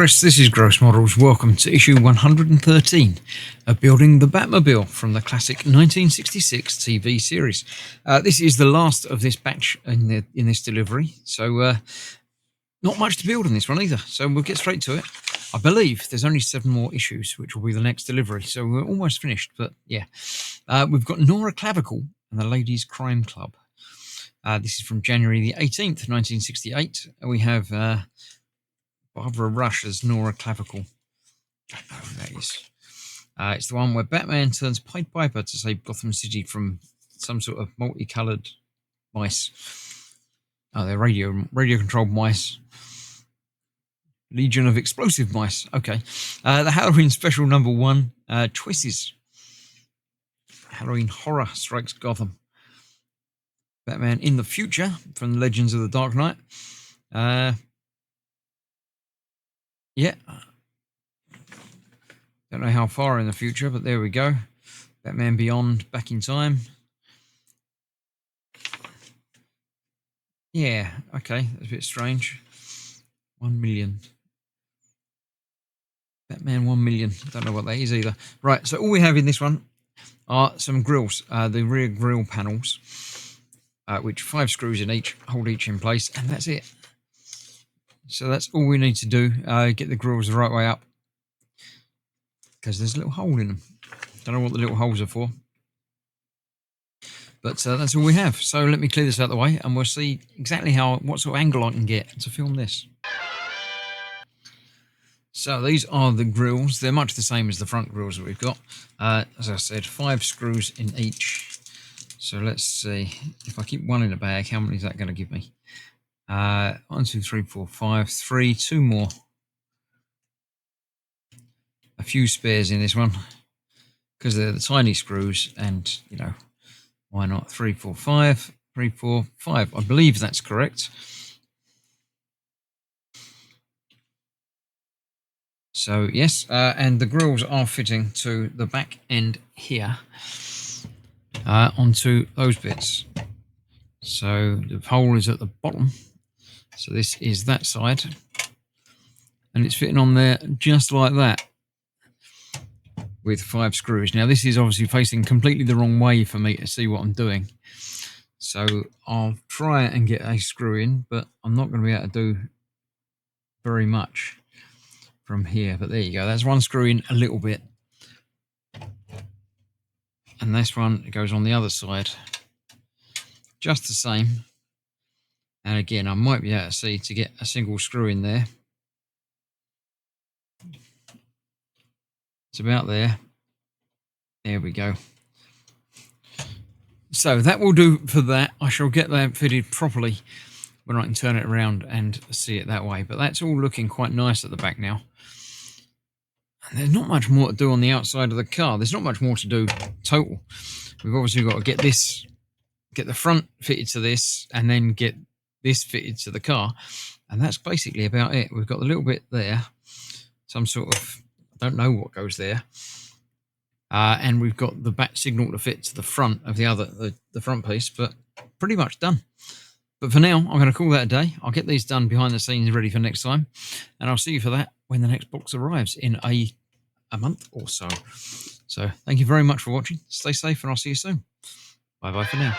Chris, this is Gross Models. Welcome to issue 113 of Building the Batmobile from the classic 1966 TV series. This is the last of this batch in this delivery, so not much to build in this one either. So we'll get straight to it. I believe there's only 7 more issues, which will be the next delivery, so we're almost finished. But yeah, we've got Nora Clavicle and the Ladies Crime Club. This is from January the 18th, 1968. We have Barbara Rush as Nora Clavicle. I don't know who that is. It's the one where Batman turns Pied Piper to save Gotham City from some sort of multicoloured mice. Oh, they're radio-controlled mice. Legion of explosive mice. Okay. The Halloween special number 1, Choices. Halloween horror strikes Gotham. Batman in the future from the Legends of the Dark Knight. Yeah. Don't know how far in the future, but there we go. Batman Beyond, back in time. Yeah, okay, that's a bit strange. 1 million. Batman 1 million. Don't know what that is either. Right, so all we have in this one are some grills, the rear grill panels, which 5 screws in each, hold each in place, and that's it. So that's all we need to do, get the grills the right way up, because there's a little hole in them. Don't know what the little holes are for, but that's all we have. So let me clear this out of the way, and we'll see exactly what sort of angle I can get to film this. So these are the grills. They're much the same as the front grills that we've got. As I said, 5 screws in each. So let's see, if I keep one in the bag, how many is that going to give me? 1, 2, 3, 4, 5, 3, 2 more. A few spares in this one because they're the tiny screws, and you know, why not? 3, 4, 5, 3, 4, 5. I believe that's correct. So yes, and the grills are fitting to the back end here, onto those bits. So the hole is at the bottom. So this is that side, and it's fitting on there just like that with 5 screws. Now this is obviously facing completely the wrong way for me to see what I'm doing. So I'll try and get a screw in, but I'm not going to be able to do very much from here. But there you go. That's 1 screw in a little bit. And this one goes on the other side. Just the same. And again, I might be able to see to get a single screw in there. It's about there. There we go. So that will do for that. I shall get that fitted properly when I can turn it around and see it that way. But that's all looking quite nice at the back now. And there's not much more to do on the outside of the car. There's not much more to do total. We've obviously got to get the front fitted to this, and then get this fitted to the car. And that's basically about it. We've got a little bit there. Some sort of, I don't know what goes there. And we've got the bat signal to fit to the front of the front piece, but pretty much done. But for now, I'm going to call that a day. I'll get these done behind the scenes ready for next time, and I'll see you for that when the next box arrives in a month or so. So thank you very much for watching. Stay safe, and I'll see you soon. Bye-bye for now.